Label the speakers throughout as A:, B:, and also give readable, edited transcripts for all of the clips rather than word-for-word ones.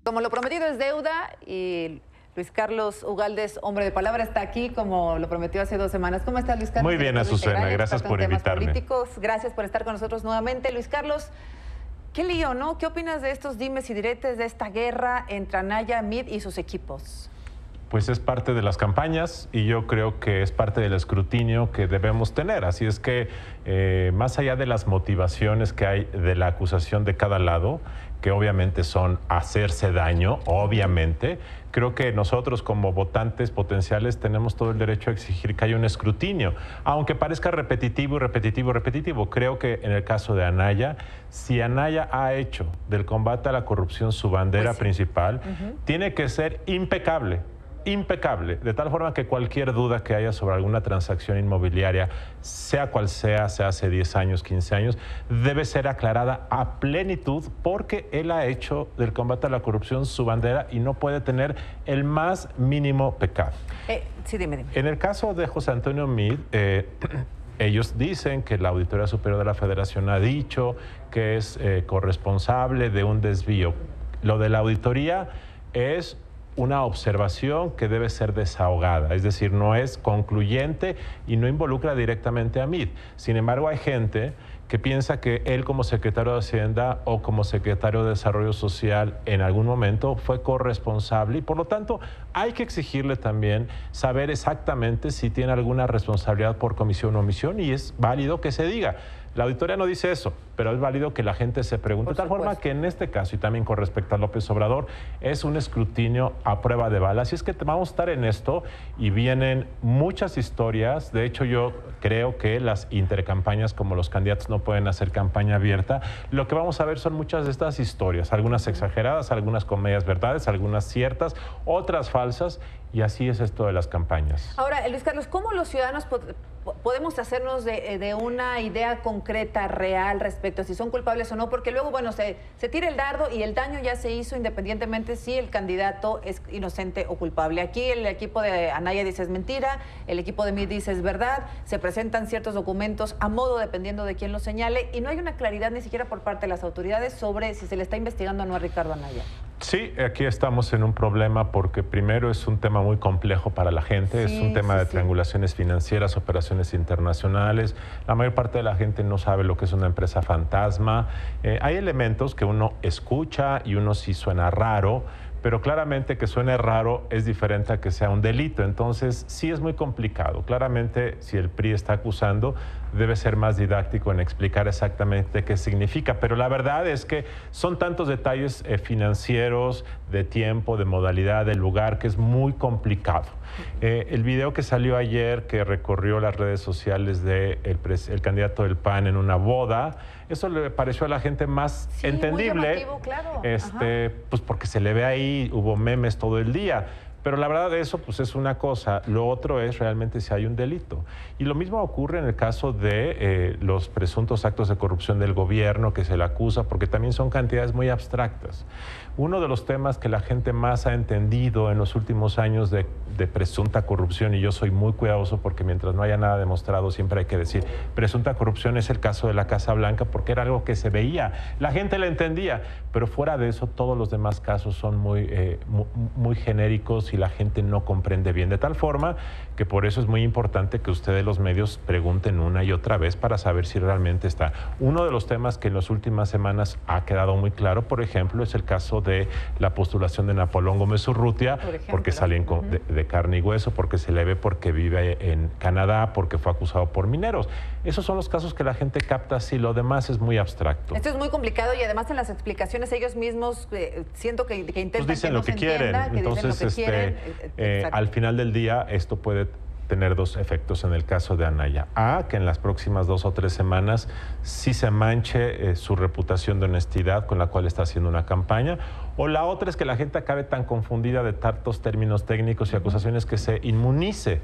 A: Como lo prometido es deuda y Luis Carlos Ugaldes, hombre de palabra, está aquí como lo prometió hace 2 semanas. ¿Cómo estás, Luis Carlos?
B: Muy bien, Azucena, gracias por invitarme.
A: Gracias por estar con nosotros nuevamente. Luis Carlos, qué lío, ¿no? ¿Qué opinas de estos dimes y diretes, de esta guerra entre Anaya, Meade y sus equipos?
B: Pues es parte de las campañas y yo creo que es parte del escrutinio que debemos tener. Así es que más allá de las motivaciones que hay de la acusación de cada lado, que obviamente son hacerse daño, obviamente, creo que nosotros como votantes potenciales tenemos todo el derecho a exigir que haya un escrutinio. Aunque parezca repetitivo y repetitivo y repetitivo, creo que en el caso de Anaya, si Anaya ha hecho del combate a la corrupción su bandera principal, tiene que ser impecable. Impecable, de tal forma que cualquier duda que haya sobre alguna transacción inmobiliaria, sea cual sea hace 10 años, 15 años, debe ser aclarada a plenitud porque él ha hecho del combate a la corrupción su bandera y no puede tener el más mínimo pecado.
A: Sí, dime.
B: En el caso de José Antonio Meade, ellos dicen que la Auditoría Superior de la Federación ha dicho que es corresponsable de un desvío. Lo de la auditoría es una observación que debe ser desahogada, es decir, no es concluyente y no involucra directamente a Meade. Sin embargo, hay gente que piensa que él como secretario de Hacienda o como secretario de Desarrollo Social en algún momento fue corresponsable y por lo tanto hay que exigirle también saber exactamente si tiene alguna responsabilidad por comisión o omisión y es válido que se diga. La auditoría no dice eso, pero es válido que la gente se pregunte. De tal forma que en este caso, y también con respecto a López Obrador, es un escrutinio a prueba de balas. Así es que vamos a estar en esto y vienen muchas historias. De hecho, yo creo que las intercampañas, como los candidatos no pueden hacer campaña abierta, lo que vamos a ver son muchas de estas historias, algunas exageradas, algunas con medias verdades, algunas ciertas, otras falsas, y así es esto de las campañas.
A: Ahora, Luis Carlos, ¿cómo los ciudadanos podemos hacernos de una idea concreta, real, respecto a si son culpables o no? Porque luego, bueno, se tira el dardo y el daño ya se hizo independientemente si el candidato es inocente o culpable. Aquí el equipo de Anaya dice es mentira, el equipo de Meade dice es verdad, se presentan ciertos documentos a modo dependiendo de quién los señale y no hay una claridad ni siquiera por parte de las autoridades sobre si se le está investigando o no a Ricardo Anaya.
B: Sí, aquí estamos en un problema porque primero es un tema muy complejo para la gente, es un tema de triangulaciones financieras, operaciones internacionales. La mayor parte de la gente no sabe lo que es una empresa fantasma. Hay elementos que uno escucha y uno sí suena raro, pero claramente que suene raro es diferente a que sea un delito. Entonces, sí es muy complicado. Claramente, si el PRI está acusando, debe ser más didáctico en explicar exactamente qué significa. Pero la verdad es que son tantos detalles financieros, de tiempo, de modalidad, de lugar, que es muy complicado. El video que salió ayer, que recorrió las redes sociales del el candidato del PAN en una boda, eso le pareció a la gente más entendible.
A: Muy llamativo, claro.
B: Pues porque se le ve ahí, hubo memes todo el día. Pero la verdad de eso pues es una cosa, lo otro es realmente si hay un delito. Y lo mismo ocurre en el caso de los presuntos actos de corrupción del gobierno que se le acusa, porque también son cantidades muy abstractas. Uno de los temas que la gente más ha entendido en los últimos años de presunta corrupción, y yo soy muy cuidadoso porque mientras no haya nada demostrado siempre hay que decir presunta corrupción, es el caso de la Casa Blanca, porque era algo que se veía, la gente lo entendía, pero fuera de eso todos los demás casos son muy genéricos y la gente no comprende bien, de tal forma que por eso es muy importante que ustedes los medios pregunten una y otra vez para saber si realmente está. Uno de los temas que en las últimas semanas ha quedado muy claro, por ejemplo, es el caso de la postulación de Napoleón Gómez Urrutia, porque salen de carne y hueso, porque se le ve porque vive en Canadá, porque fue acusado por mineros. Esos son los casos que la gente capta así, lo demás es muy abstracto.
A: Esto es muy complicado y además en las explicaciones ellos mismos siento que intentan
B: pues dicen
A: que no
B: lo que
A: se
B: quieren.
A: entienda, que
B: entonces
A: dicen lo que quieren.
B: al final del día esto puede tener dos efectos en el caso de Anaya. A, que en las próximas 2 o 3 semanas sí se manche su reputación de honestidad con la cual está haciendo una campaña, o la otra es que la gente acabe tan confundida de tantos términos técnicos y acusaciones que se inmunice.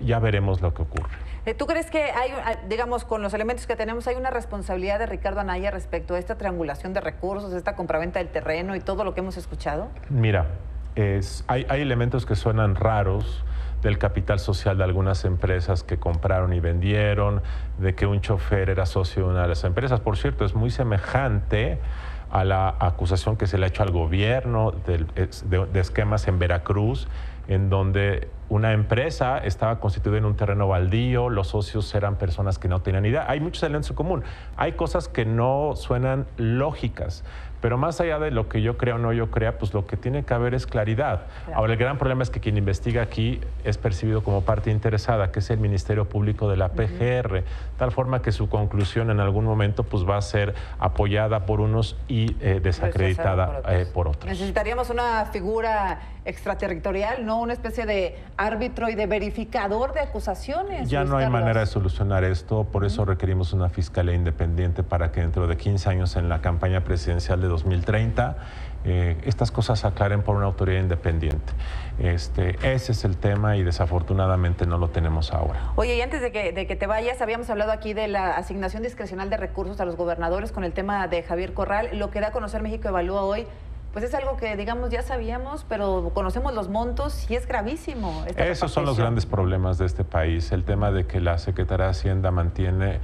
B: Ya veremos lo que ocurre.
A: ¿Tú crees que hay, digamos, con los elementos que tenemos, hay una responsabilidad de Ricardo Anaya respecto a esta triangulación de recursos, esta compraventa del terreno y todo lo que hemos escuchado?
B: Mira, hay elementos que suenan raros, del capital social de algunas empresas que compraron y vendieron, de que un chofer era socio de una de las empresas. Por cierto, es muy semejante a la acusación que se le ha hecho al gobierno de esquemas en Veracruz, en donde una empresa estaba constituida en un terreno baldío, los socios eran personas que no tenían idea. Hay muchos elementos en común. Hay cosas que no suenan lógicas, pero más allá de lo que yo crea o no yo crea, pues lo que tiene que haber es claridad. Claro. Ahora, el gran problema es que quien investiga aquí es percibido como parte interesada, que es el Ministerio Público de la PGR, tal forma que su conclusión en algún momento pues va a ser apoyada por unos y desacreditada por otros.
A: Necesitaríamos una figura extraterritorial, ¿no? Una especie de árbitro y de verificador de acusaciones.
B: Ya no hay manera de solucionar esto, por eso requerimos una fiscalía independiente para que dentro de 15 años en la campaña presidencial de 2030 estas cosas se aclaren por una autoridad independiente. Ese es el tema y desafortunadamente no lo tenemos ahora.
A: Oye, y antes de que te vayas, habíamos hablado aquí de la asignación discrecional de recursos a los gobernadores con el tema de Javier Corral. Lo que da a conocer México Evalúa hoy, pues es algo que, digamos, ya sabíamos, pero conocemos los montos y es gravísimo.
B: Esos son los grandes problemas de este país. El tema de que la Secretaría de Hacienda mantiene...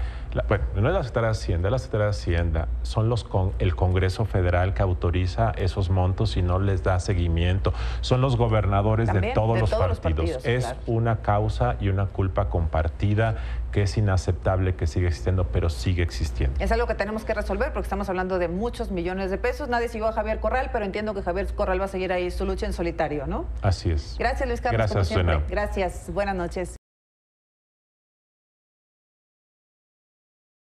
B: bueno, no es la Secretaría de Hacienda, es la Secretaría de Hacienda. Son el Congreso Federal que autoriza esos montos y no les da seguimiento. Son los gobernadores de todos los partidos. Es claro. Una causa y una culpa compartida que es inaceptable que siga existiendo, pero sigue existiendo.
A: Es algo que tenemos que resolver porque estamos hablando de muchos millones de pesos. Nadie siguió a Javier Corral, pero entiendo que Javier Corral va a seguir ahí su lucha en solitario, ¿no?
B: Así es.
A: Gracias, Luis Carlos.
B: Gracias,
A: como siempre. Gracias. Buenas noches.